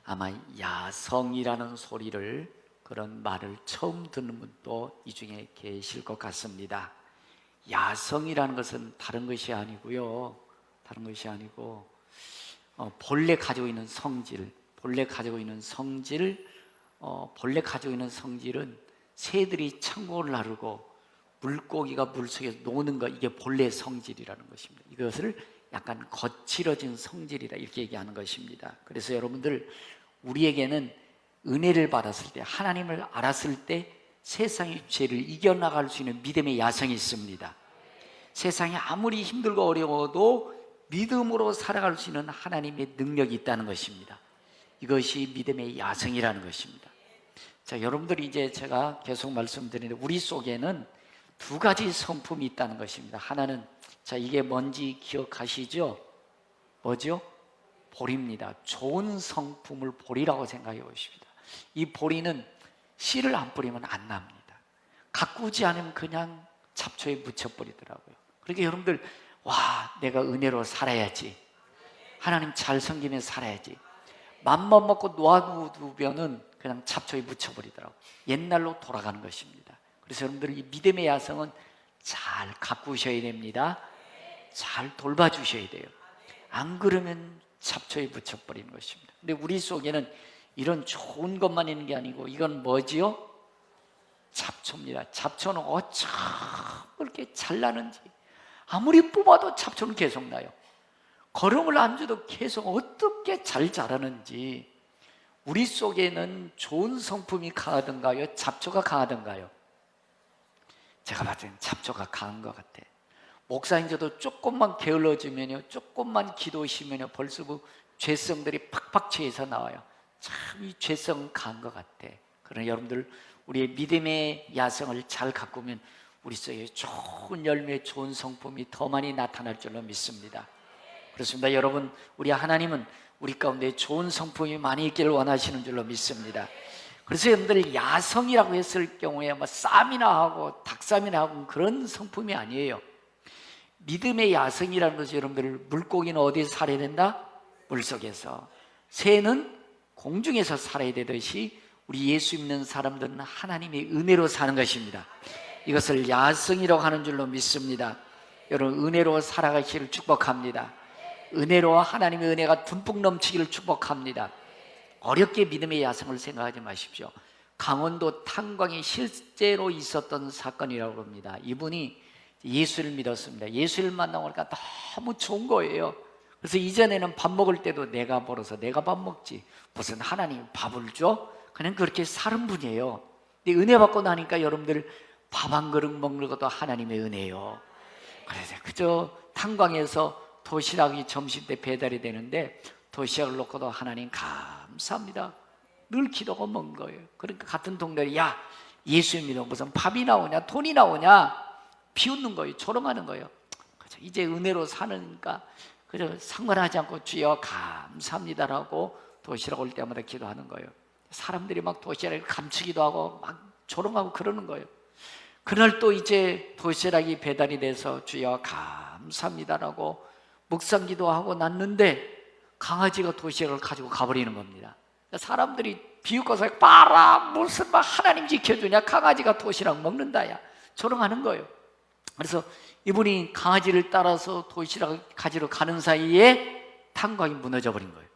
아마 야성이라는 소리를, 그런 말을 처음 듣는 분도 이 중에 계실 것 같습니다. 야성이라는 것은 다른 것이 아니고요, 다른 것이 아니고 본래 가지고 있는 성질, 본래 가지고 있는 성질은 새들이 창고를 나르고 물고기가 물속에서 노는 것, 이게 본래 성질이라는 것입니다. 이것을 약간 거칠어진 성질이라 이렇게 얘기하는 것입니다. 그래서 여러분들, 우리에게는 은혜를 받았을 때, 하나님을 알았을 때 세상의 죄를 이겨나갈 수 있는 믿음의 야성이 있습니다. 세상이 아무리 힘들고 어려워도 믿음으로 살아갈 수 있는 하나님의 능력이 있다는 것입니다. 이것이 믿음의 야성이라는 것입니다. 자, 여러분들이 이제 제가 계속 말씀드리는데, 우리 속에는 두 가지 성품이 있다는 것입니다. 하나는, 자, 이게 뭔지 기억하시죠? 뭐죠? 보리입니다. 좋은 성품을 보리라고 생각해 보십시다. 이 보리는 씨를 안 뿌리면 안 납니다. 가꾸지 않으면 그냥 잡초에 묻혀버리더라고요. 그러니까 여러분들, 와, 내가 은혜로 살아야지, 하나님 잘 섬기며 살아야지, 맘만 먹고 놓아두면은 그냥 잡초에 묻혀버리더라고요. 옛날로 돌아가는 것입니다. 그래서 여러분들, 이 믿음의 야성은 잘 가꾸셔야 됩니다. 잘 돌봐주셔야 돼요. 안 그러면 잡초에 묻혀버리는 것입니다. 근데 우리 속에는 이런 좋은 것만 있는 게 아니고, 이건 뭐지요? 잡초입니다. 잡초는 어쩜 그렇게 잘 나는지, 아무리 뽑아도 잡초는 계속 나요. 거름을 안 줘도 계속 어떻게 잘 자라는지. 우리 속에는 좋은 성품이 강하던가요? 잡초가 강하던가요? 제가 봤을 때는 잡초가 강한 것 같아. 목사님 저도 조금만 게을러지면요, 조금만 기도시면요, 벌써 그 죄성들이 팍팍 채에서 나와요. 참 이 죄성 강한 것 같아. 그러나 여러분들, 우리의 믿음의 야성을 잘 가꾸면 우리 속에 좋은 열매, 좋은 성품이 더 많이 나타날 줄로 믿습니다. 그렇습니다. 여러분, 우리 하나님은 우리 가운데 좋은 성품이 많이 있기를 원하시는 줄로 믿습니다. 그래서 여러분들, 야성이라고 했을 경우에 뭐 쌈이나 하고 닭쌈이나 하고 그런 성품이 아니에요. 믿음의 야성이라는 것이, 여러분들, 물고기는 어디서 살아야 된다? 물속에서. 새는 공중에서 살아야 되듯이 우리 예수 믿는 사람들은 하나님의 은혜로 사는 것입니다. 이것을 야성이라고 하는 줄로 믿습니다. 여러분, 은혜로 살아가시기를 축복합니다. 은혜로 하나님의 은혜가 듬뿍 넘치기를 축복합니다. 어렵게 믿음의 야성을 생각하지 마십시오. 강원도 탄광에 실제로 있었던 사건이라고 합니다. 이분이 예수를 믿었습니다. 예수를 만나보니까 너무 좋은 거예요. 그래서 이전에는 밥 먹을 때도 내가 벌어서 내가 밥 먹지, 무슨 하나님이 밥을 줘? 그냥 그렇게 사는 분이에요. 근데 은혜 받고 나니까 여러분들, 밥 한 그릇 먹는 것도 하나님의 은혜예요. 그래서 그저 탄광에서 도시락이 점심때 배달이 되는데, 도시락을 놓고도 하나님 감사합니다, 늘 기도하고 먹는 거예요. 그러니까 같은 동네에, 야, 예수 믿어 무슨 밥이 나오냐, 돈이 나오냐, 비웃는 거예요. 조롱하는 거예요. 그죠? 이제 은혜로 사니까 그저 상관하지 않고 주여 감사합니다라고 도시락 올 때마다 기도하는 거예요. 사람들이 막 도시락을 감추기도 하고 막 조롱하고 그러는 거예요. 그날 또 이제 도시락이 배달이 돼서 주여 감사합니다라고 묵상기도 하고 났는데, 강아지가 도시락을 가지고 가버리는 겁니다. 사람들이 비웃고서, 봐라, 무슨 막 하나님 지켜주냐, 강아지가 도시락 먹는다야, 조롱하는 거예요. 그래서 이분이 강아지를 따라서 도시락을 가지러 가는 사이에 탄광이 무너져 버린 거예요.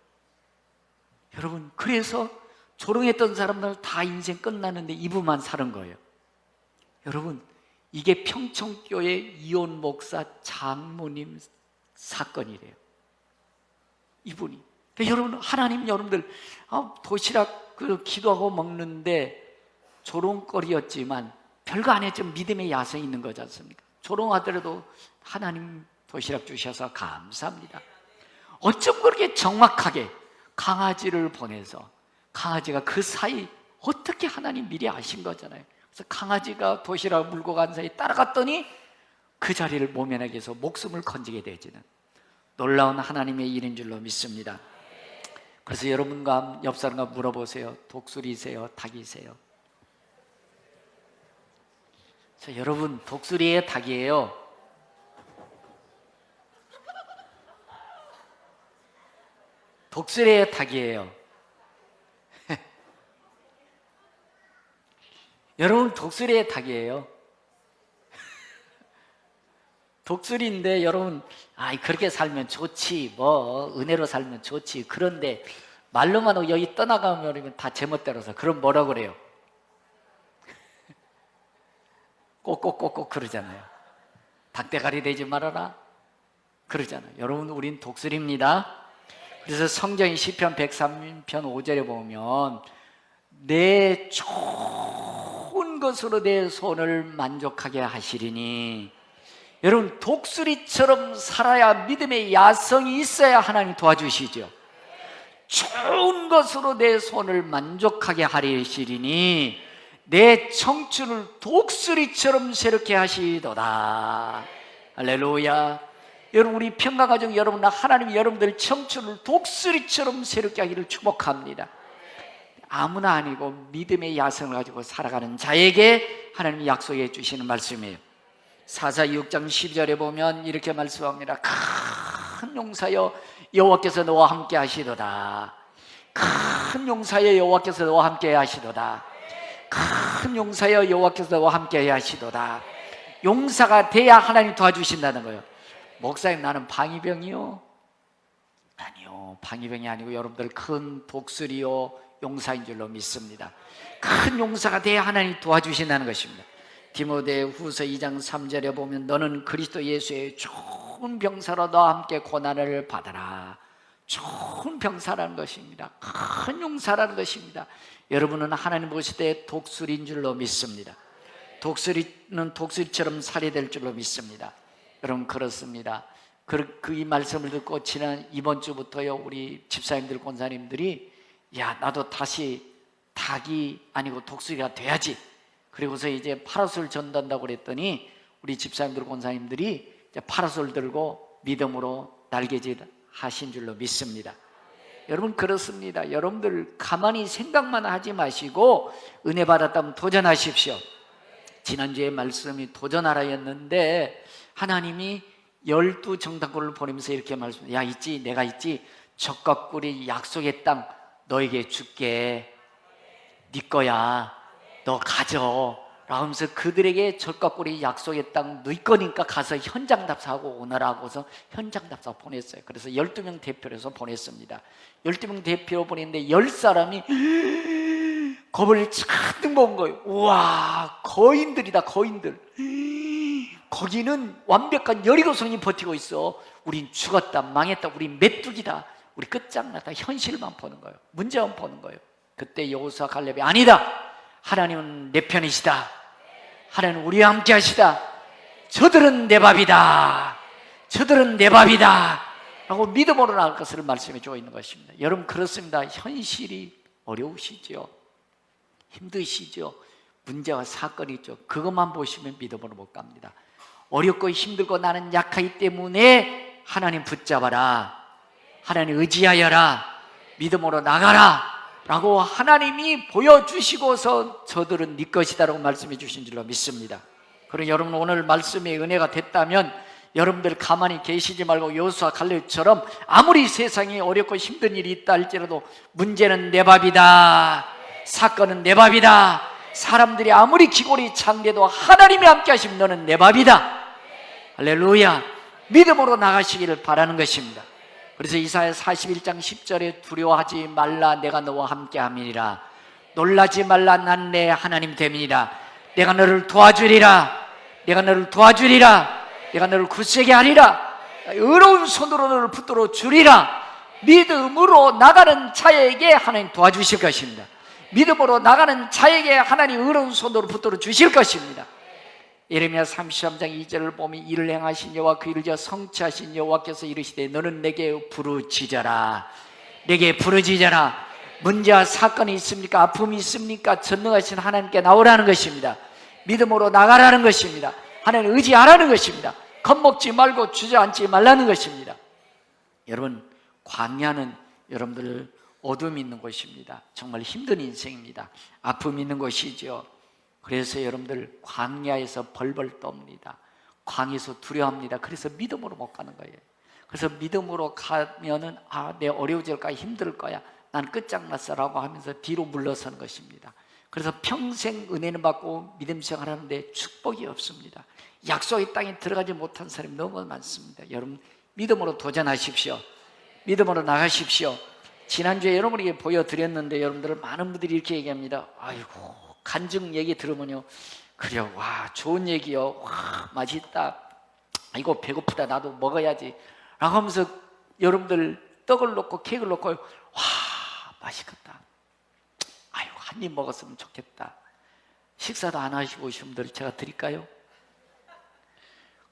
여러분, 그래서 조롱했던 사람들 다 인생 끝났는데 이분만 사는 거예요. 여러분, 이게 평촌교회 이온 목사 장모님 사건이래요. 이분이. 그러니까 여러분, 하나님, 여러분들, 도시락 기도하고 먹는데 조롱거리였지만 별거 안 했지만 믿음의 야성이 있는 거지 않습니까? 조롱하더라도 하나님 도시락 주셔서 감사합니다. 어쩜 그렇게 정확하게 강아지를 보내서, 강아지가 그 사이 어떻게 하나님 미리 아신 거잖아요. 그래서 강아지가 도시락을 물고 간 사이 따라갔더니 그 자리를 모면하게 해서 목숨을 건지게 되지는 놀라운 하나님의 일인 줄로 믿습니다. 그래서 여러분과 옆 사람과 물어보세요. 독수리세요? 닭이세요? 자, 여러분, 독수리예요? 닭이에요? 독수리예요? 닭이에요? 여러분 독수리의 닭이에요. 독수리인데 여러분 그렇게 살면 좋지, 뭐 은혜로 살면 좋지. 그런데 말로만 하고 여기 떠나가면 다 제멋대로서. 그럼 뭐라 그래요? 꼭꼭꼭꼭 그러잖아요. 닭대가리 되지 말아라 그러잖아요. 여러분 우린 독수리입니다. 그래서 성경의 시편 103편 5절에 보면 내 좋은 것으로 내 손을 만족하게 하시리니, 여러분 독수리처럼 살아야 믿음의 야성이 있어야 하나님 도와주시죠. 좋은 것으로 내 손을 만족하게 하시리니 내 청춘을 독수리처럼 새롭게 하시도다. 할렐루야. 여러분 우리 평강가정 여러분, 하나님이 여러분들 청춘을 독수리처럼 새롭게 하기를 축복합니다. 아무나 아니고 믿음의 야성을 가지고 살아가는 자에게 하나님이 약속해 주시는 말씀이에요. 사사기 6장 12절에 보면 이렇게 말씀합니다. 큰 용사여 여호와께서 너와 함께 하시도다. 큰 용사여 여호와께서 너와 함께 하시도다. 큰 용사여 여호와께서 너와 함께 하시도다. 용사가 돼야 하나님 도와주신다는 거예요. 목사님 나는 방위병이요? 아니요, 방위병이 아니고 여러분들 큰 독수리요 용사인 줄로 믿습니다. 큰 용사가 돼야 하나님 도와주신다는 것입니다. 디모데후서 2장 3절에 보면 너는 그리스도 예수의 좋은 병사로 너와 함께 고난을 받아라. 좋은 병사라는 것입니다. 큰 용사라는 것입니다. 여러분은 하나님 보실 때 독수리인 줄로 믿습니다. 독수리는 독수리처럼 살이 될 줄로 믿습니다. 여러분 그렇습니다. 이 말씀을 듣고 이번 주부터요 우리 집사님들 권사님들이 야 나도 다시 닭이 아니고 독수리가 돼야지. 그리고서 이제 파라솔 전단다고 그랬더니 우리 집사님들 권사님들이 이제 파라솔 들고 믿음으로 날개짓 하신 줄로 믿습니다. 여러분 그렇습니다. 여러분들 가만히 생각만 하지 마시고 은혜 받았다면 도전하십시오. 지난주에 말씀이 도전하라였는데 하나님이 12정탐꾼을 보내면서 이렇게 말씀해요. 야 있지, 내가 있지, 적과 꿀이 약속의 땅 너에게 줄게. 네 거야, 너 가져 라고 하면서 그들에게 적과 꿀이 약속의 땅 네 거니까 가서 현장 답사하고 오너라고서 현장 답사 보냈어요. 그래서 12명 대표로 해서 보냈습니다. 12명 대표로 보냈는데 10사람이 겁을 잔뜩 먹은 거예요. 우와, 거인들이다, 거인들. 거기는 완벽한 여리고성이 버티고 있어. 우린 죽었다, 망했다, 우린 메뚜기다, 우리 끝장났다. 현실만 보는 거예요. 문제만 보는 거예요. 그때 여호수아 갈렙이 아니다, 하나님은 내 편이시다, 하나님은 우리와 함께 하시다, 저들은 내 밥이다, 저들은 내 밥이다 라고 믿음으로 나갈 것을 말씀해 주고 있는 것입니다. 여러분 그렇습니다. 현실이 어려우시죠? 힘드시죠? 문제와 사건이 있죠? 그것만 보시면 믿음으로 못 갑니다. 어렵고 힘들고 나는 약하기 때문에 하나님 붙잡아라, 하나님 의지하여라, 믿음으로 나가라 라고 하나님이 보여주시고서 저들은 네 것이다 라고 말씀해 주신 줄로 믿습니다. 그럼 여러분 오늘 말씀의 은혜가 됐다면 여러분들 가만히 계시지 말고 여호수아 갈렙처럼 아무리 세상에 어렵고 힘든 일이 있다 할지라도 문제는 내 밥이다, 사건은 내 밥이다, 사람들이 아무리 기골이 찬데도 하나님이 함께 하시면 너는 내 밥이다. 할렐루야. 믿음으로 나가시기를 바라는 것입니다. 그래서 이사야 41장 10절에 두려워하지 말라, 내가 너와 함께 함이니라. 놀라지 말라, 난 내 하나님 됨이니라. 내가 너를 도와주리라, 내가 너를 도와주리라, 내가 너를 굳세게 하리라, 의로운 손으로 너를 붙들어 주리라. 믿음으로 나가는 자에게 하나님 도와주실 것입니다. 믿음으로 나가는 자에게 하나님 의로운 손으로 붙들어 주실 것입니다. 예레미야 33장 2절을 보면 이를 행하신 여호와 그 일을 지어 성취하신 여호와께서 이르시되 너는 내게 부르짖어라, 내게 부르짖어라. 문제와 사건이 있습니까? 아픔이 있습니까? 전능하신 하나님께 나오라는 것입니다. 믿음으로 나가라는 것입니다. 하나님 의지하라는 것입니다. 겁먹지 말고 주저앉지 말라는 것입니다. 여러분 광야는 여러분들 어둠이 있는 곳입니다. 정말 힘든 인생입니다. 아픔이 있는 곳이죠. 그래서 여러분들 광야에서 벌벌 떱니다. 광야에서 두려워합니다. 그래서 믿음으로 못 가는 거예요. 그래서 믿음으로 가면은 내 어려워질 거야, 힘들 거야, 난 끝장났어 라고 하면서 뒤로 물러서는 것입니다. 그래서 평생 은혜는 받고 믿음 생활하는데 축복이 없습니다. 약속의 땅에 들어가지 못한 사람이 너무 많습니다. 여러분 믿음으로 도전하십시오. 믿음으로 나가십시오. 지난주에 여러분에게 보여드렸는데 여러분들 많은 분들이 이렇게 얘기합니다. 아이고 간증 얘기 들으면요, 그래요, 와 좋은 얘기요, 와 맛있다, 이거 배고프다, 나도 먹어야지 라고 하면서 여러분들 떡을 놓고 케이크를 놓고 와 맛있겠다, 아이고 한 입 먹었으면 좋겠다, 식사도 안 하시고 오신 분들 제가 드릴까요?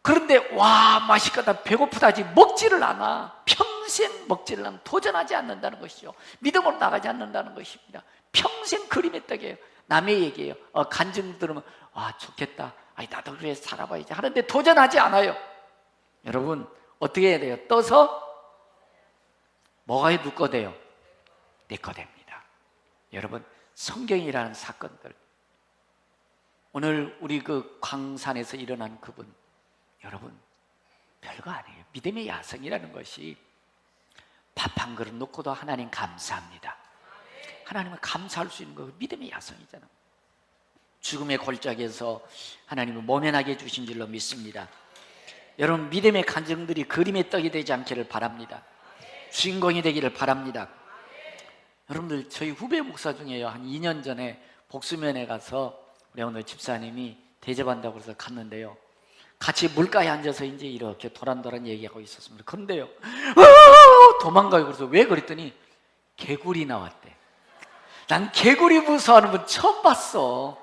그런데 와 맛있겠다, 배고프다 하지 먹지를 않아. 평생 먹지를 않아. 도전하지 않는다는 것이죠. 믿음으로 나가지 않는다는 것입니다. 평생 그림의 떡이에요. 남의 얘기예요. 간증 들으면 와 좋겠다, 아이 나도 그래 살아봐야지 하는데 도전하지 않아요. 여러분 어떻게 해야 돼요? 떠서 뭐가 누꺼 돼요? 내 거 됩니다. 여러분 성경이라는 사건들, 오늘 우리 그 광산에서 일어난 그분, 여러분 별거 아니에요. 믿음의 야성이라는 것이 밥 한 그릇 놓고도 하나님 감사합니다. 하나님은 감사할 수 있는 거 믿음의 야성이잖아. 죽음의 골짜기에서 하나님은 모면하게 해주신 줄로 믿습니다. 여러분 믿음의 간증들이 그림의 떡이 되지 않기를 바랍니다. 주인공이 되기를 바랍니다. 여러분들 저희 후배 목사 중에요, 한 2년 전에 복수면에 가서 우리 어느 집사님이 대접한다고 해서 갔는데요, 같이 물가에 앉아서 이제 이렇게 도란도란 얘기하고 있었습니다. 그런데요 도망가요. 그래서 왜 그랬더니 개구리 나왔대. 난 개구리 무서워하는 분 처음 봤어.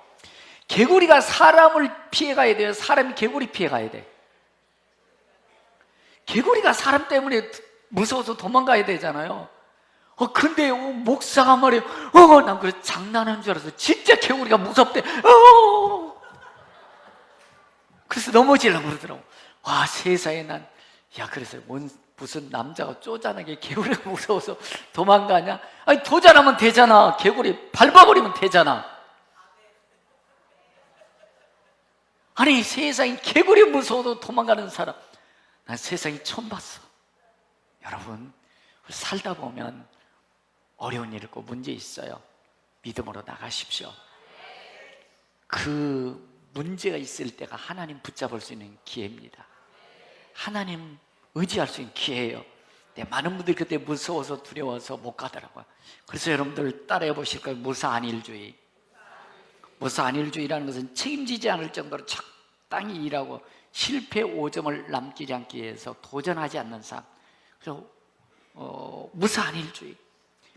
개구리가 사람을 피해가야 돼요? 사람이 개구리 피해가야 돼? 개구리가 사람 때문에 무서워서 도망가야 되잖아요. 근데 목사가 말이에요, 난 그래 장난하는 줄 알았어. 진짜 개구리가 무섭대. 그래서 넘어지려고 그러더라고. 와 세상에, 난 그래서 무슨 남자가 쪼잔하게 개구리가 무서워서 도망가냐? 아니 도전하면 되잖아. 개구리 밟아버리면 되잖아. 아니 세상에 개구리 무서워도 도망가는 사람 난 세상에 처음 봤어. 여러분 살다 보면 어려운 일 있고 문제 있어요. 믿음으로 나가십시오. 그 문제가 있을 때가 하나님 붙잡을 수 있는 기회입니다. 하나님 의지할 수 있는 기회예요. 많은 분들이 그때 무서워서 두려워서 못 가더라고요. 그래서 여러분들 따라해 보실 거예요. 무사안일주의. 무사안일주의라는 것은 책임지지 않을 정도로 적당히 일하고 실패 5점을 남기지 않기 위해서 도전하지 않는 삶. 그래서 무사안일주의.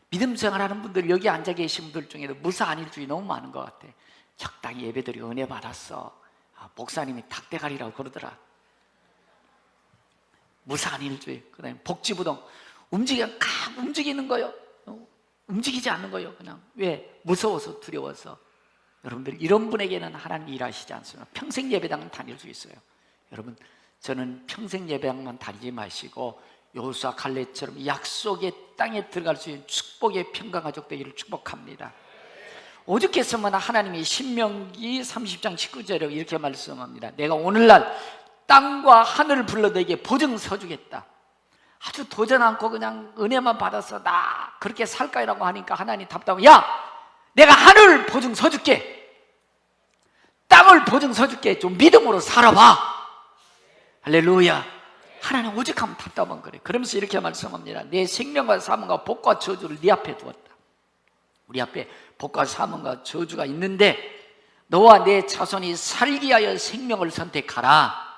믿음 생활하는 분들, 여기 앉아 계신 분들 중에도 무사안일주의 너무 많은 것 같아. 적당히 예배드리 은혜 받았어. 목사님이 닭대가리라고 그러더라. 무사안일주의. 그 다음에 복지부동. 움직이는 거요. 움직이지 않는 거요. 그냥. 왜? 무서워서, 두려워서. 여러분들 이런 분에게는 하나님이 일하시지 않습니다. 평생 예배당은 다닐 수 있어요. 여러분 저는 평생 예배당만 다니지 마시고 여호수아 갈렙처럼 약속의 땅에 들어갈 수 있는 축복의 평강가족 되기를 축복합니다. 오죽했으면 하나님이 신명기 30장 19절에 이렇게 말씀합니다. 내가 오늘날 땅과 하늘을 불러 너에게 보증 서주겠다. 아주 도전 않고 그냥 은혜만 받아서 나 그렇게 살까이라고 하니까 하나님 답답하고, 야 내가 하늘을 보증 서줄게, 땅을 보증 서줄게, 좀 믿음으로 살아봐. 할렐루야. 하나님 오직하면 답답한 거래. 그러면서 이렇게 말씀합니다. 내 생명과 사망과 복과 저주를 네 앞에 두었다. 우리 앞에 복과 사망과 저주가 있는데 너와 내 자손이 살기 위하여 생명을 선택하라.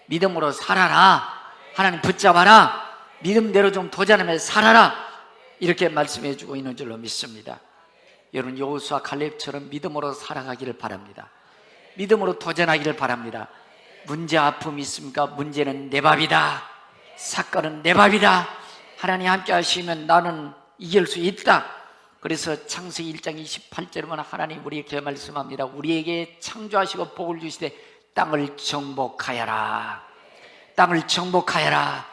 믿음으로 살아라. 하나님 붙잡아라. 믿음대로 좀 도전하며 살아라. 이렇게 말씀해 주고 있는 줄로 믿습니다. 여러분 여호수아 갈렙처럼 믿음으로 살아가기를 바랍니다. 믿음으로 도전하기를 바랍니다. 문제 아픔이 있습니까? 문제는 내 밥이다. 사건은 내 밥이다. 하나님 함께 하시면 나는 이길 수 있다. 그래서 창세기 1장 28절에 보면 하나님 우리에게 말씀합니다. 우리에게 창조하시고 복을 주시되 땅을 정복하여라. 땅을 정복하여라.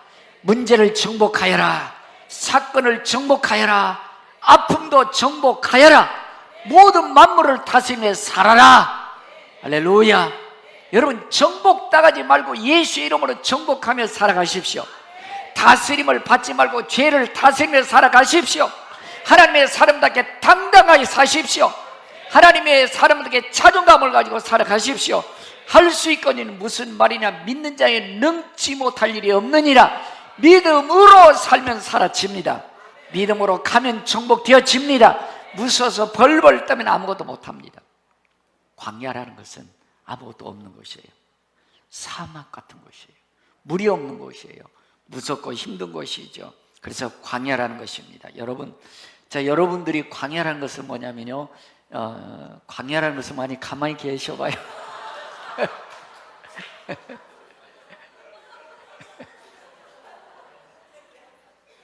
문제를 정복하여라. 사건을 정복하여라. 아픔도 정복하여라. 모든 만물을 다스리며 살아라. 할렐루야. 여러분 정복당하지 말고 예수의 이름으로 정복하며 살아가십시오. 다스림을 받지 말고 죄를 다스리며 살아가십시오. 하나님의 사람답게 당당하게 사십시오. 하나님의 사람들에게 자존감을 가지고 살아가십시오. 할 수 있거니는 무슨 말이냐, 믿는 자에 능치 못할 일이 없느니라. 믿음으로 살면 사라집니다. 믿음으로 가면 정복되어집니다. 무서워서 벌벌 떠면 아무것도 못합니다. 광야라는 것은 아무것도 없는 곳이에요. 사막 같은 곳이에요. 물이 없는 곳이에요. 무섭고 힘든 곳이죠. 그래서 광야라는 것입니다. 여러분, 여러분들이 광야라는 것은 뭐냐면요, 광야라는 것은 많이 가만히 계셔봐요.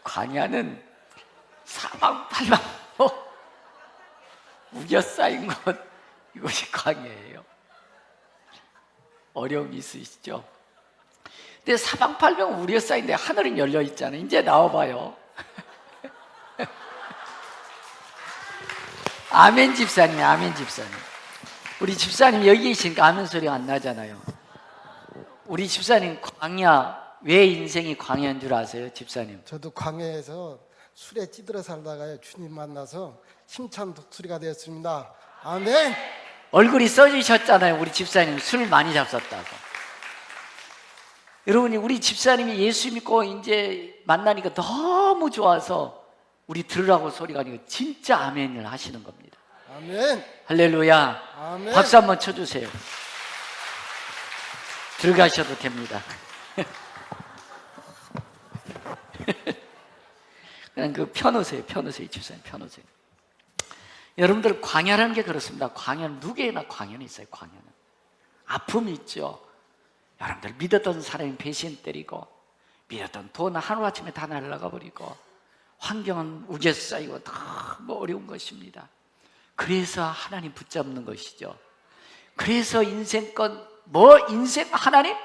광야는 사방팔방 우겨싸인 곳, 이것이 광야예요. 어려움이 있으시죠? 근데 사방팔방 우겨싸인데 하늘은 열려있잖아요. 이제 나와봐요. 아멘 집사님, 아멘 집사님. 우리 집사님 여기 계시니까 아멘 소리가 안 나잖아요. 우리 집사님 광야, 왜 인생이 광야인 줄 아세요, 집사님? 저도 광야에서 술에 찌들어 살다가 주님 만나서 힘찬 독수리가 되었습니다. 아멘. 얼굴이 써지셨잖아요. 우리 집사님 술 많이 잡섰다고. 여러분이 우리 집사님이 예수 믿고 이제 만나니까 너무 좋아서 우리 들으라고 소리가 아니고 진짜 아멘을 하시는 겁니다. 아멘. 할렐루야. 아멘. 박수 한번 쳐주세요. 들어가셔도 됩니다. 그냥 펴놓으세요. 집사님 펴놓으세요. 여러분들 광야라는 게 그렇습니다. 광야는 누구에나 광야는 있어요. 광야는 아픔이 있죠. 여러분들 믿었던 사람이 배신 때리고, 믿었던 돈 하루아침에 다 날아가 버리고, 환경은 우겨 쌓이고 너무 어려운 것입니다. 그래서 하나님 붙잡는 것이죠. 그래서 인생껏 인생 하나님?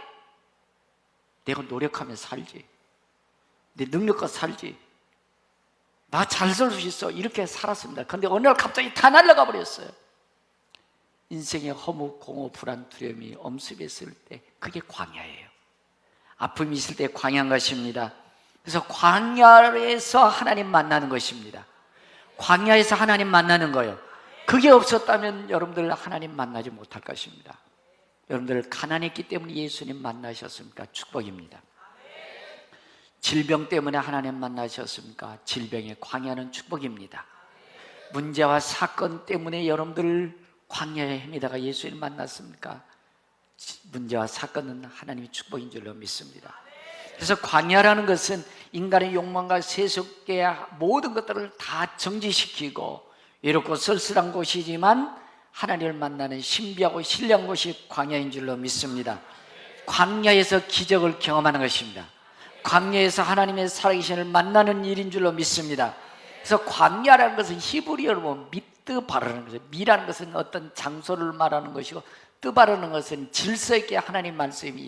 내가 노력하면 살지, 내 능력과 살지, 나 잘 살 수 있어, 이렇게 살았습니다. 그런데 어느 날 갑자기 다 날아가 버렸어요. 인생의 허무, 공허, 불안, 두려움이 엄습했을 때 그게 광야예요. 아픔이 있을 때 광야인 것입니다. 그래서 광야에서 하나님 만나는 것입니다. 광야에서 하나님 만나는 거예요. 그게 없었다면 여러분들 하나님 만나지 못할 것입니다. 여러분들 가난했기 때문에 예수님 만나셨습니까? 축복입니다. 질병 때문에 하나님 만나셨습니까? 질병의 광야는 축복입니다. 문제와 사건 때문에 여러분들 광야에 헤매다가 예수님 만났습니까? 문제와 사건은 하나님의 축복인 줄로 믿습니다. 그래서 광야라는 것은 인간의 욕망과 세속의 모든 것들을 다 정지시키고 외롭고 쓸쓸한 곳이지만 하나님을 만나는 신비하고 신령한 곳이 광야인 줄로 믿습니다. 광야에서 기적을 경험하는 것입니다. 광야에서 하나님의 살아계신을 만나는 일인 줄로 믿습니다. 그래서 광야라는 것은 히브리어로 보면 미뜨바라는 것이에요. 미라는 것은 어떤 장소를 말하는 것이고, 뜨바라는 것은 질서 있게 하나님 말씀이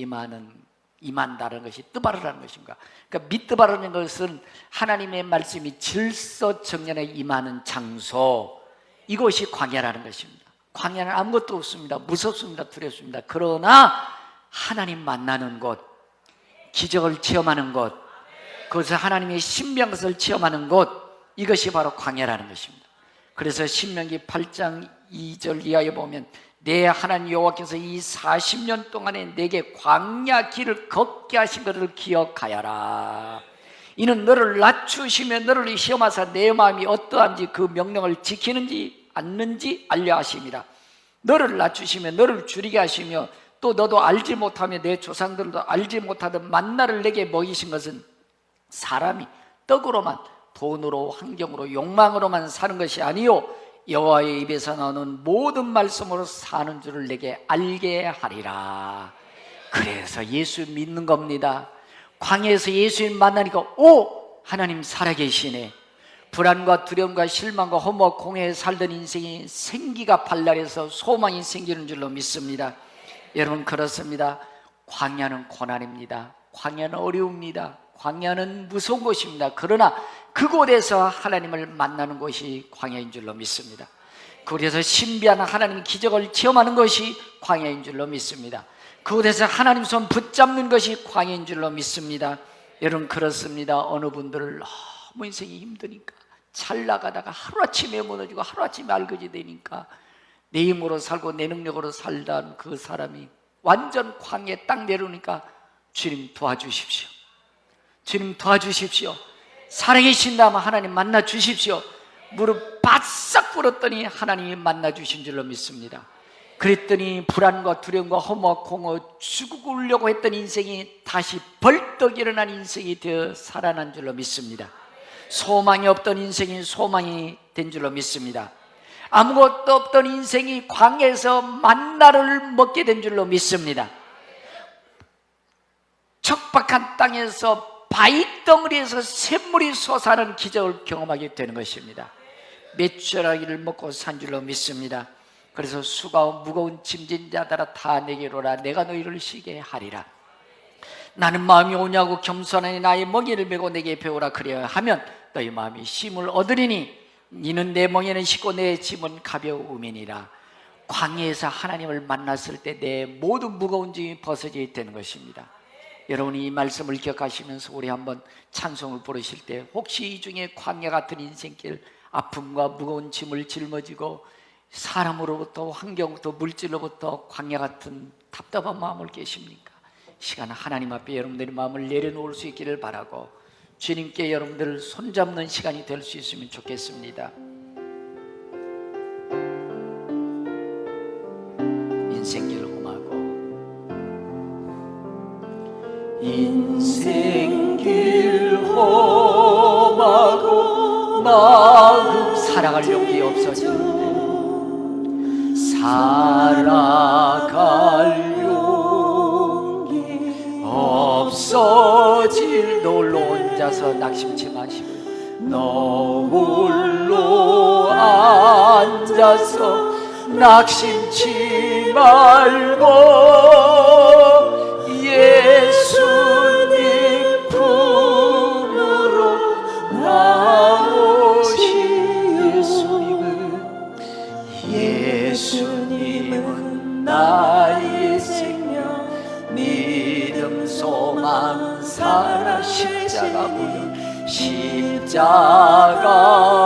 임한다는 것이 뜨바르라는 것인가. 그러니까 미뜨바라는 것은 하나님의 말씀이 질서 정연에 임하는 장소, 이것이 광야라는 것입니다. 광야는 아무것도 없습니다. 무섭습니다. 두렵습니다. 그러나 하나님 만나는 곳, 기적을 체험하는 곳, 그것을 하나님의 신비한 것을 체험하는 곳, 이것이 바로 광야라는 것입니다. 그래서 신명기 8장 2절 이하에 보면 내 하나님 여호와께서 이 40년 동안에 내게 광야 길을 걷게 하신 것을 기억하여라. 이는 너를 낮추시며 너를 시험하사 내 마음이 어떠한지 그 명령을 지키는지 않는지 알려 하심이라. 너를 낮추시며 너를 줄이게 하시며 또 너도 알지 못하며 내 조상들도 알지 못하던 만나를 내게 먹이신 것은 사람이 떡으로만, 돈으로, 환경으로, 욕망으로만 사는 것이 아니요 여호와의 입에서 나오는 모든 말씀으로 사는 줄을 내게 알게 하리라. 그래서 예수 믿는 겁니다. 광야에서 예수님 만나니까 오! 하나님 살아계시네. 불안과 두려움과 실망과 허무와 공허에 살던 인생이 생기가 발랄해서 소망이 생기는 줄로 믿습니다. 여러분 그렇습니다. 광야는 고난입니다. 광야는 어려움입니다. 광야는 무서운 곳입니다. 그러나 그곳에서 하나님을 만나는 곳이 광야인 줄로 믿습니다. 그곳에서 신비한 하나님의 기적을 체험하는 것이 광야인 줄로 믿습니다. 그곳에서 하나님 손 붙잡는 것이 광야인 줄로 믿습니다. 여러분 그렇습니다. 어느 분들은 너무 인생이 힘드니까 잘 나가다가 하루아침에 무너지고 하루아침에 알거지 되니까 내 힘으로 살고 내 능력으로 살던 그 사람이 완전 광야에 딱 내려오니까 주님 도와주십시오. 주님 도와주십시오. 살아계신다면 하나님 만나 주십시오. 무릎 바싹 꿇었더니 하나님이 만나 주신 줄로 믿습니다. 그랬더니 불안과 두려움과 허무와 공허 죽으려고 했던 인생이 다시 벌떡 일어난 인생이 되어 살아난 줄로 믿습니다. 소망이 없던 인생이 소망이 된 줄로 믿습니다. 아무것도 없던 인생이 광야에서 만나를 먹게 된 줄로 믿습니다. 척박한 땅에서 바위덩어리에서 샘물이 솟아나는 기적을 경험하게 되는 것입니다. 메추라기를 먹고 산 줄로 믿습니다. 그래서 수고하고 무거운 짐진 자들아 다 내게로 오라. 내가 너희를 쉬게 하리라. 나는 마음이 오냐고 겸손하니 나의 멍에를 메고 내게 배우라. 그래야 하면 너희 마음이 쉼을 얻으리니 이는 내 멍에는 쉽고 내 짐은 가벼움이니라. 광야에서 하나님을 만났을 때 내 모든 무거운 짐이 벗어지게 되는 것입니다. 여러분이 이 말씀을 기억하시면서 우리 한번 찬송을 부르실 때 혹시 이 중에 광야 같은 인생길 아픔과 무거운 짐을 짊어지고 사람으로부터 환경부터 물질로부터 광야 같은 답답한 마음을 계십니까? 시간 하나님 앞에 여러분들의 마음을 내려놓을 수 있기를 바라고 주님께 여러분들을 손잡는 시간이 될 수 있으면 좋겠습니다. 인생길 험하고 인생길 험하고 마음 살아갈 용기 없어지는데 살아갈 용기 없어질 너 홀로 혼자서 낙심치 마시고 너 홀로 앉아서 낙심치 말고 예수님 품으로 나오시. 예수님은 나의 생명 믿음 소망 사랑 십자가 보여 십자가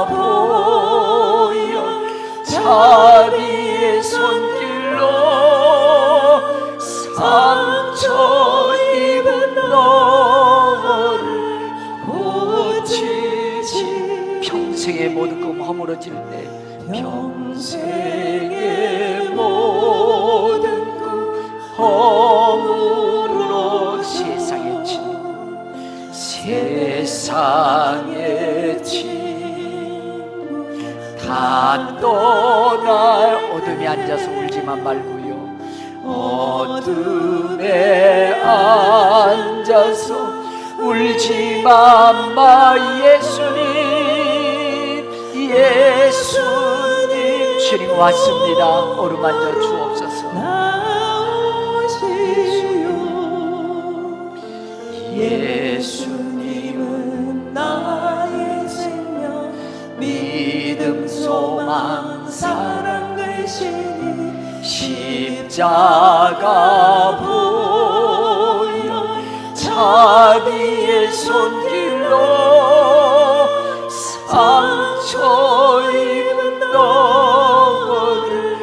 보여 자비의 손길로 상처 입은 너를 고치지. 평생의 모든 금 허물어질 때 평생의 모든 그 허물로 세상의 친구 다 떠나 어둠에 앉아서 울지만 말고요 어둠에 앉아서 울지만 마. 예수님 주님 왔습니다. 어루만져 주옵소서. 예수님은 나의 생명 믿음 소망 사랑 되시니 십자가 보여 자비의 손길로 상처 입은 너를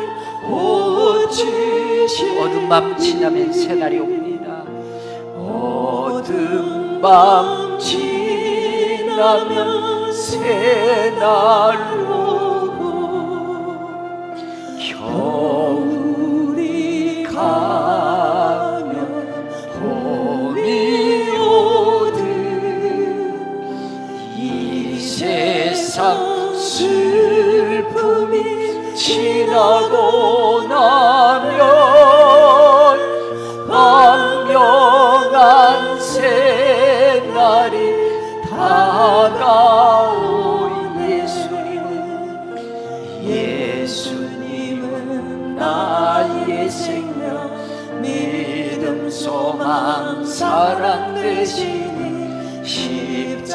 고치시. 어두운 밤 지나면 새날이 옵니다. 어두운 밤 지나면 새날 오고 겨울이 가면 봄이 오듯 이 세상 슬픔이 지나고 나면 광명한 새날이 다가오. 예수님은 나의 생명 믿음 소망 사랑 되시니 십자가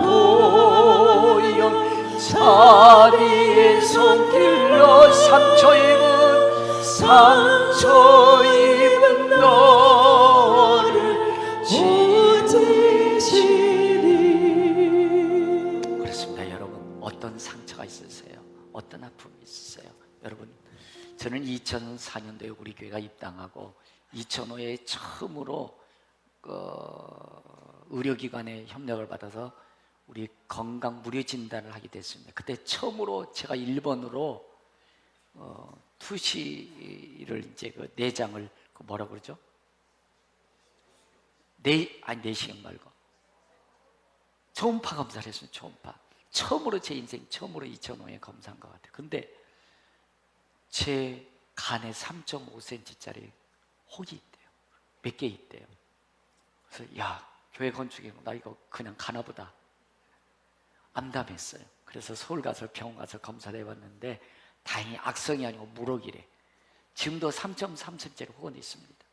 보여 자비의 손길로 상처 입은 너를 고치시리. 그렇습니다. 여러분 어떤 상처가 있으세요? 어떤 아픔이 있었어요? 여러분, 저는 2004년도에 우리 교회가 입당하고 2005년에 처음으로 의료기관의 협력을 받아서 우리 건강 무료 진단을 하게 됐습니다. 그때 처음으로 제가 일본으로 투시를 이제 그 내장을 뭐라 그러죠? 내시경 말고 초음파 검사를 했어요. 초음파. 처음으로 제 인생 처음으로 2005년에 검사한 것 같아요. 근데 제 간에 3.5cm짜리 혹이 있대요. 몇 개 있대요. 그래서 야, 교회 건축에 나 이거 그냥 가나 보다 암담했어요. 그래서 서울 가서 병원 가서 검사를 해봤는데 다행히 악성이 아니고 무록이래. 지금도 3.3cm짜리 혹은 있습니다.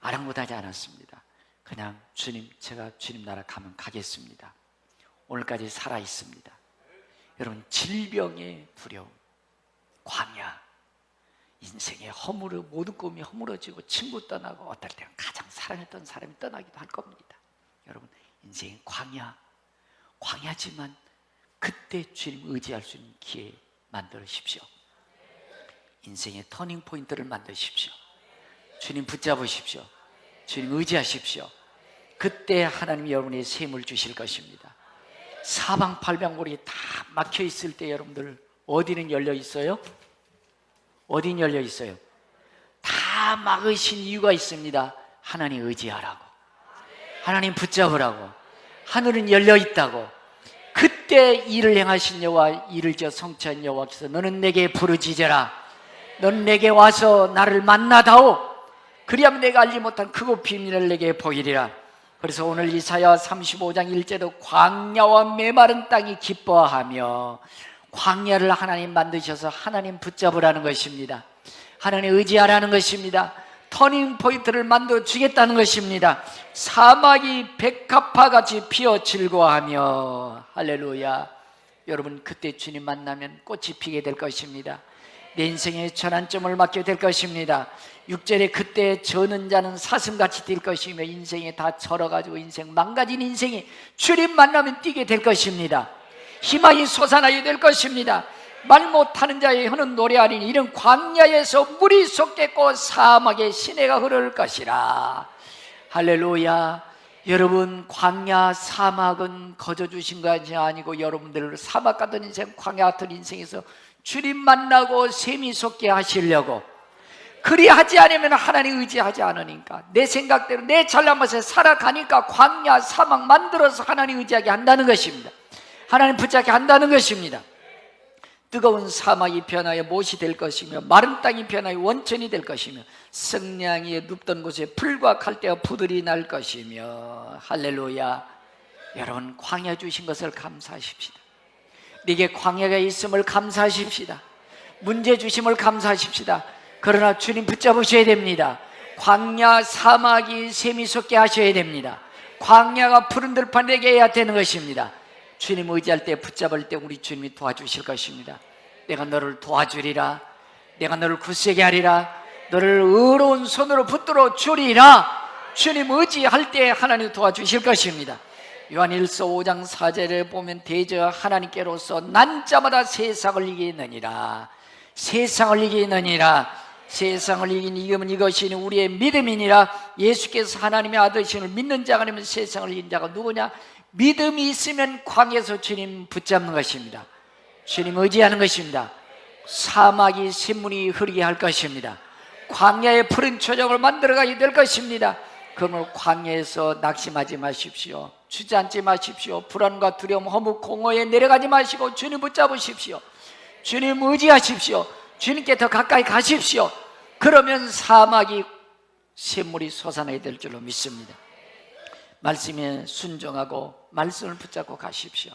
아랑곳하지 않았습니다. 그냥 주님, 제가 주님 나라 가면 가겠습니다. 오늘까지 살아 있습니다. 여러분, 질병의 두려움, 광야, 인생의 모든 꿈이 허물어지고 친구 떠나고 어떨 때는 가장 사랑했던 사람이 떠나기도 할 겁니다. 여러분, 인생의 광야지만 그때 주님 의지할 수 있는 기회 만들으십시오. 인생의 터닝 포인트를 만드십시오. 주님 붙잡으십시오. 주님 의지하십시오. 그때 하나님이 여러분의 셈을 주실 것입니다. 사방팔방골이 다 막혀 있을 때 여러분들 어디는 열려 있어요? 어디는 열려 있어요? 다 막으신 이유가 있습니다. 하나님 의지하라고, 하나님 붙잡으라고, 하늘은 열려 있다고. 그때 일을 행하신 여호와, 이를 지어 성취한 여호와께서 너는 내게 부르짖어라, 너는 내게 와서 나를 만나다오. 그리하면 내가 알지 못한 크고 비밀을 내게 보이리라. 그래서 오늘 이사야 35장 1절도 광야와 메마른 땅이 기뻐하며, 광야를 하나님 만드셔서 하나님 붙잡으라는 것입니다. 하나님 의지하라는 것입니다. 터닝 포인트를 만들어 주겠다는 것입니다. 사막이 백합화같이 피어 즐거워하며, 할렐루야. 여러분, 그때 주님 만나면 꽃이 피게 될 것입니다. 내 인생의 전환점을 맞게 될 것입니다. 6절에 그때 저는 자는 사슴같이 뛸 것이며, 인생에 다 절어가지고 인생 망가진 인생이 주님 만나면 뛰게 될 것입니다. 희망이 솟아나게 될 것입니다. 말 못하는 자의 혀는 노래하리니 이런 광야에서 물이 솟겠고 사막에 시내가 흐를 것이라. 할렐루야. 여러분, 광야 사막은 거저 주신 것이 아니고 여러분들 사막 같은 인생, 광야 같은 인생에서 주님 만나고 셈이 솟게 하시려고, 그리하지 않으면 하나님 의지하지 않으니까, 내 생각대로 내 잘난 맛에 살아가니까 광야 사막 만들어서 하나님 의지하게 한다는 것입니다. 하나님 붙잡게 한다는 것입니다. 뜨거운 사막이 변하여 못이 될 것이며, 마른 땅이 변하여 원천이 될 것이며, 성냥이 눕던 곳에 풀과 갈대와 부들이 날 것이며. 할렐루야. 여러분, 광야 주신 것을 감사하십시다. 내게 광야가 있음을 감사하십시다. 문제 주심을 감사하십시다. 그러나 주님 붙잡으셔야 됩니다. 광야 사막이 셈이 솟게 하셔야 됩니다. 광야가 푸른 들판 되게 해야 되는 것입니다. 주님 의지할 때, 붙잡을 때 우리 주님이 도와주실 것입니다. 내가 너를 도와주리라, 내가 너를 굳세게 하리라, 너를 의로운 손으로 붙들어 주리라. 주님 의지할 때 하나님 도와주실 것입니다. 요한일서 5장 4절에 보면 대저 하나님께로서 난 자마다 세상을 이기느니라. 세상을 이기느니라. 세상을 이기면 이것이 우리의 믿음이니라. 예수께서 하나님의 아들이심을 믿는 자가 아니면 세상을 이긴 자가 누구냐? 믿음이 있으면 광야에서 주님 붙잡는 것입니다. 주님 의지하는 것입니다. 사막이 샘물이 흐르게 할 것입니다. 광야의 푸른 초정을 만들어가게 될 것입니다. 그러므로 광야에서 낙심하지 마십시오. 주저앉지 마십시오. 불안과 두려움, 허무, 공허에 내려가지 마시고 주님 붙잡으십시오. 주님 의지하십시오. 주님께 더 가까이 가십시오. 그러면 사막이 샘물이 솟아나게 될 줄로 믿습니다. 말씀에 순종하고 말씀을 붙잡고 가십시오.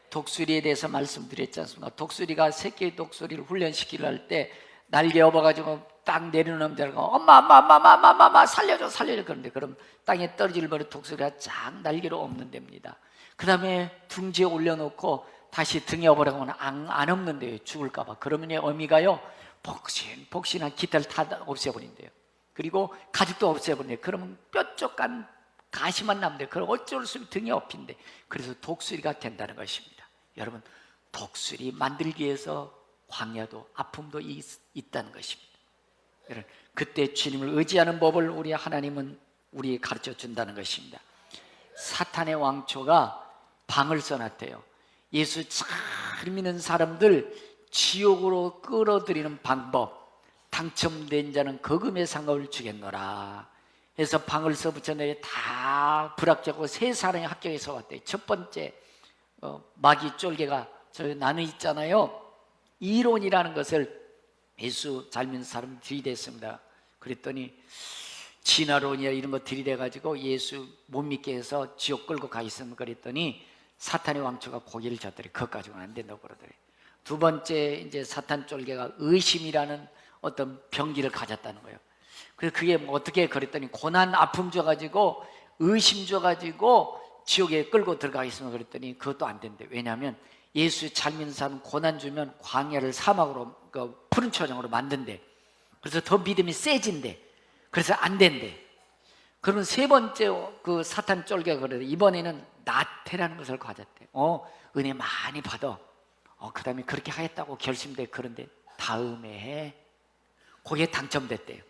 독수리에 대해서 말씀드렸지 않습니까? 독수리가 새끼 독수리를 훈련시키려 할 때 날개 업어가지고 딱 내려놓으면 되고, 엄마 살려줘 그런데 그럼 땅에 떨어질 버릇 독수리가 쫙 날개로 없는답니다. 그 다음에 둥지에 올려놓고 다시 등에 업으라고 하면 안 없는데요. 죽을까봐. 그러면 어미가요 복신한 깃털 다 없애버린대요. 그리고 가죽도 없애버린대요. 그러면 뾰족한 가시만 남는데, 그럼 어쩔 수 없이 등에 업힌대. 그래서 독수리가 된다는 것입니다. 여러분, 독수리 만들기 위해서 광야도 아픔도 있다는 것입니다. 여러분, 그때 주님을 의지하는 법을 우리 하나님은 우리에게 가르쳐 준다는 것입니다. 사탄의 왕초가 방을 써놨대요. 예수 잘 믿는 사람들 지옥으로 끌어들이는 방법, 당첨된 자는 거금의 상을 주겠노라 해서 방을 써붙였는데 다 불합격하고 세 사람이 합격해서 왔대요. 첫 번째 마귀 쫄개가 저 나는 있잖아요, 이론이라는 것을 예수 잘 믿는 사람 들이댔습니다. 그랬더니 진화론이나 이런 거 들이대가지고 예수 못 믿게 해서 지옥 끌고 가 있으면, 그랬더니 사탄의 왕초가 고개를 젓더래. 그것 가지고는 안 된다고 그러더래. 두 번째 이제 사탄 쫄개가 의심이라는 어떤 병기를 가졌다는 거예요. 그래서 그게 뭐 어떻게 그랬더니 고난 아픔 줘가지고 의심 줘가지고 지옥에 끌고 들어가 있으면, 그랬더니 그것도 안 된대. 왜냐하면 예수 잘 믿는 사람 고난 주면 광야를 사막으로 푸른 초장으로 만든대. 그래서 더 믿음이 세진대. 그래서 안 된대. 그러면 세 번째 그 사탄 쫄개가 그래. 이번에는 나태라는 것을 가졌대. 은혜 많이 받아. 그 다음에 그렇게 하겠다고 결심돼. 그런데 다음에 해. 거기에 당첨됐대요.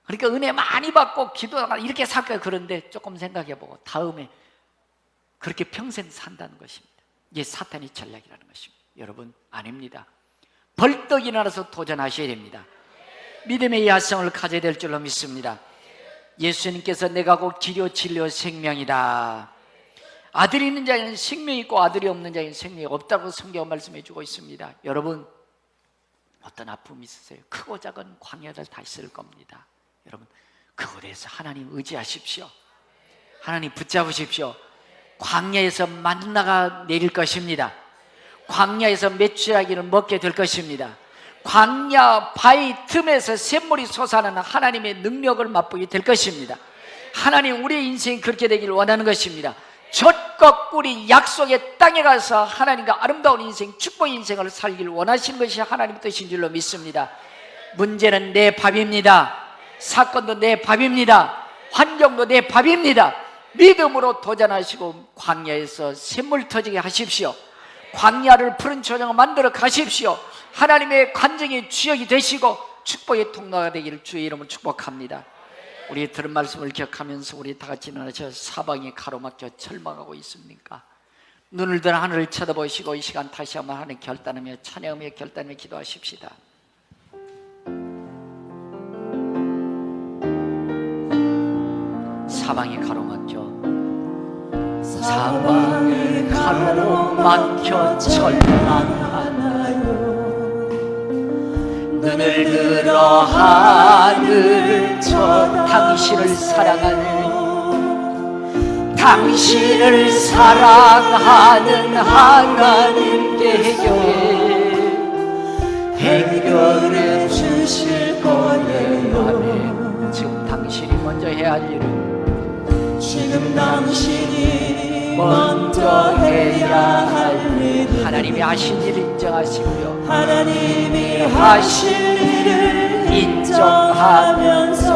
그러니까 은혜 많이 받고 기도하다가 이렇게 살 거야. 그런데 조금 생각해보고 다음에 그렇게 평생 산다는 것입니다. 이게 사탄의 전략이라는 것입니다. 여러분, 아닙니다. 벌떡 일어나서 도전하셔야 됩니다. 믿음의 야성을 가져야 될 줄로 믿습니다. 예수님께서 내가 곧 길이요 진리요 생명이다. 아들이 있는 자에는 생명이 있고 아들이 없는 자에는 생명이 없다고 성경은 말씀해 주고 있습니다. 여러분, 어떤 아픔이 있으세요? 크고 작은 광야들 다 있을 겁니다. 여러분, 그곳에서 하나님 의지하십시오. 하나님 붙잡으십시오. 광야에서 만나가 내릴 것입니다. 광야에서 메추라기를 먹게 될 것입니다. 광야 바위 틈에서 샘물이 솟아나는 하나님의 능력을 맛보게 될 것입니다. 하나님 우리의 인생이 그렇게 되기를 원하는 것입니다. 젖과 꿀이 약속의 땅에 가서 하나님과 아름다운 인생, 축복의 인생을 살기를 원하시는 것이 하나님의 뜻인 줄로 믿습니다. 문제는 내 밥입니다. 사건도 내 밥입니다. 환경도 내 밥입니다. 믿음으로 도전하시고 광야에서 샘물 터지게 하십시오. 광야를 푸른 초장을 만들어 가십시오. 하나님의 관정의 주역이 되시고 축복의 통로가 되기를 주의 이름으로 축복합니다. 우리 들은 말씀을 기억하면서 우리 다 같이 일어나셔. 사방이 가로막혀 절망하고 있습니까? 눈을 들어 하늘을 쳐다보시고 이 시간 다시 한번 하나님 결단하며 찬양하며 결단하며 기도하십시다. 사방이 가로막혀, 사방이 가로막혀 절망하나요? 눈을 들어 하늘을 쳐 당신을 사랑하는, 당신을 사랑하는 하나님께 해결해 주실 거예요. 아멘. 지금 당신이 먼저 해야 할 일은, 지금 당신이 먼저 해야 할 일은 하나님이 하신 일을 인정하시고요, 하나님이 하신 일을 인정하면서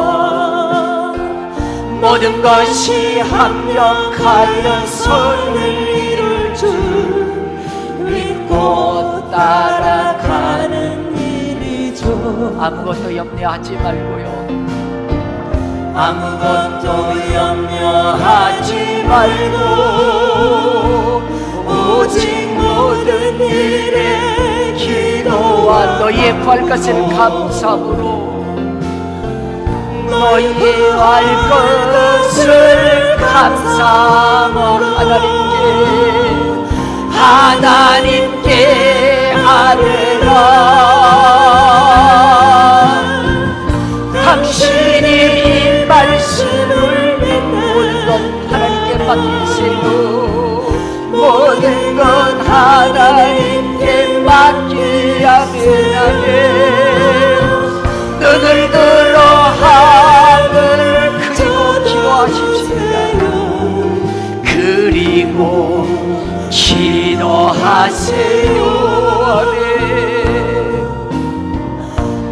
모든 것이 합력하여 선을 이룰 줄 믿고 따라가는 일이죠. 아무것도 염려하지 말고요, 아무것도 염려하지 말고 오직 모든 일에 기도와 너희의 구할 것을 감사함으로, 너희의 구할 것을 감사함으로 하나님께 아뢰라. 당신이 이 말씀을 모든 것 하나님께 맡기세요. 모든 것 하나님께 맡기야면 눈을 들어 하늘 그리고 기도하십시오. 그리고 기도하세요.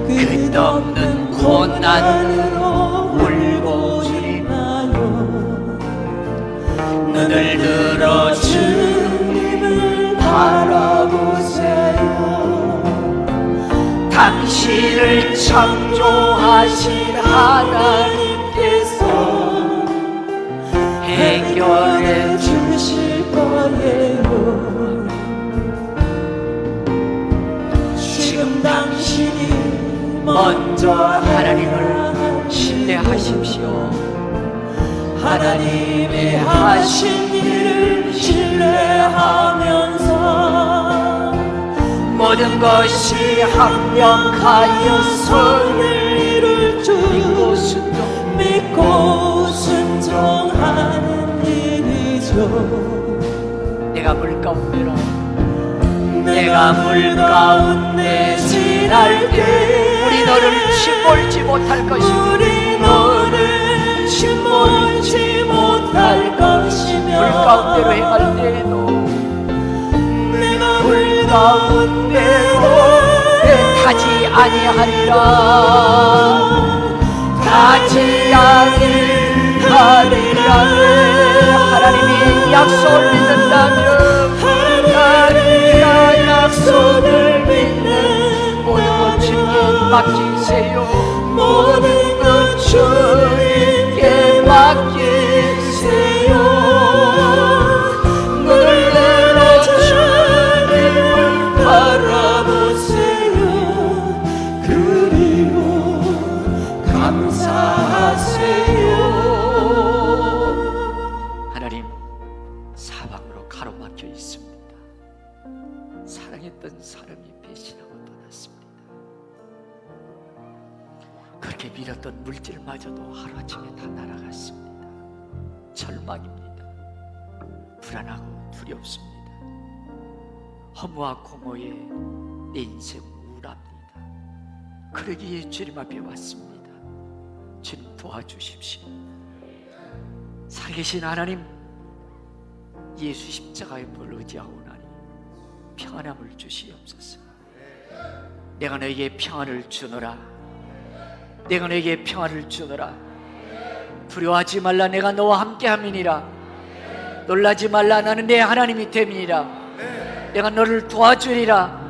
끝없는 고난으로 울고 주님아요, 눈을 들어 주님을 바라보세요. 당신을 창조하신 하나님께서 해결해 주실 거예요. 지금 당신이 먼저 하나님을 신뢰하십시오. 하나님이 하신 일을 신뢰하면서 모든 것이 합력하여서 이룰 줄 믿고 순종하는 일이죠. 내가 물 가운데 지날 때 우리 너를 침몰지 못할 것이며 우리 너를 침몰지 못할 것이며 물 가운데로 행할 때에도 내가 물 가운데로 타지 아니하리라. 타지 아니하리라. 하나님이 약속을 믿는다면 하나님의 약속을 믿는 모든 것 주님께 맡기세요. 모든 것 주님께 맡기세요. 눈을 내려 주님을 바라보세요. 그리고 감사하세요. 하나님, 사방으로 가로막혀 있습니다. 사랑했던 사람이 배신하고 떠났습니다. 그렇게 밀었던 물질마저도 하루아침에 다 날아갔습니다. 절망입니다. 불안하고 두렵습니다. 허무와 공허에 내 인생 우울합니다. 그러기에 주님 앞에 왔습니다. 주님 도와주십시오. 살아계신 하나님, 예수 십자가의 벌 의지하오나니 평안함을 주시옵소서. 내가 너에게 평안을 주노라. 내가 너에게 평안을 주노라. 두려워하지 말라. 내가 너와 함께함이니라. 놀라지 말라. 나는 내 하나님이 됨이니라. 내가 너를 도와주리라.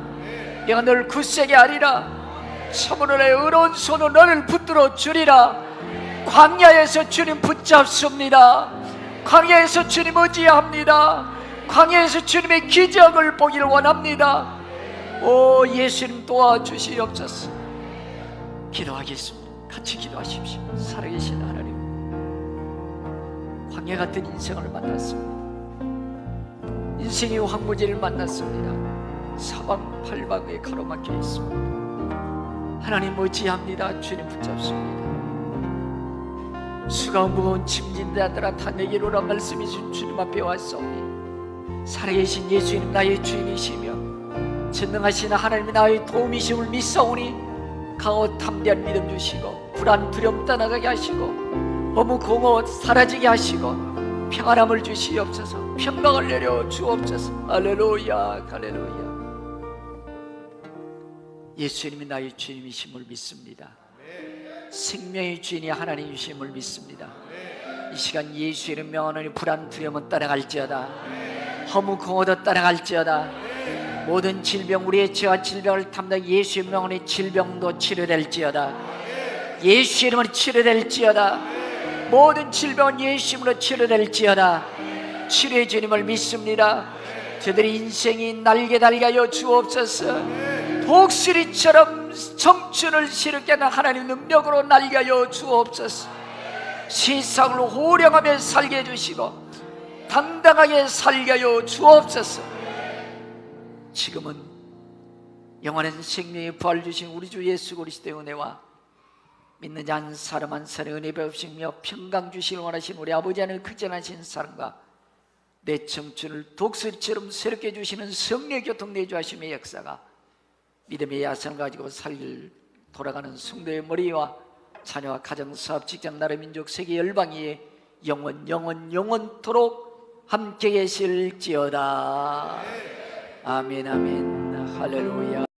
내가 너를 굳세게 하리라. 참으로 내 의로운 손으로 너를 붙들어 주리라. 광야에서 주님 붙잡습니다. 광야에서 주님 의지합니다. 광야에서 주님의 기적을 보기를 원합니다. 오, 예수님 도와주시옵소서. 기도하겠습니다. 같이 기도하십시오. 살아계신 하나님, 광야 같은 인생을 만났습니다. 인생의 황무지를 만났습니다. 사방팔방에 가로막혀 있습니다. 하나님 의지합니다. 주님 붙잡습니다. 수가 무거운 짐진 자들아 다 내게로 오라 말씀이 주님 앞에 왔사오니 살아계신 예수님 나의 주인이시며 전능하신 하나님이 나의 도움이심을 믿사오니 강하고 담대한 믿음 주시고 불안 두려움 떠나가게 하시고 허무 공허 사라지게 하시고 평안함을 주시옵소서. 평강을 내려 주옵소서. 할렐루야, 할렐루야. 예수님이 나의 주님이심을 믿습니다. 생명의 주인이 하나님이심을 믿습니다. 이 시간 예수의 이름 명하노니 불안 두려움은 따라갈지어다. 허무 공허도 따라갈지어다. 모든 질병, 우리의 죄와 질병을 담당 예수의 명하노니 질병도 치료될지어다. 예수의 이름으로 치료될지어다. 모든 질병은 예수 이름으로 치료될지어다. 치료의 주님을 믿습니다. 저들의 인생이 날개 달게 하여 주옵소서. 독수리처럼 청춘을 시르게 하는 하나님 능력으로 날게 하여 주옵소서. 세상을 호령하며 살게 해주시고 당당하게 살게 하여 주옵소서. 지금은 영원한 생명의 부활 주신 우리 주 예수 그리스도의 은혜와 믿는 자 한 사람 한 사람의 은혜 베푸시며 평강 주시길 원하신 우리 아버지 하나님 극전하신 사랑과 내 청춘을 독수리처럼 새롭게 해주시는 성령의 교통 내주하심의 역사가 믿음의 야성을 가지고 살길 돌아가는 성도의 머리와 자녀와 가정, 사업, 직장, 나라, 민족, 세계 열방이 영원토록 함께 계실지어다. 아멘, 아멘, 할렐루야.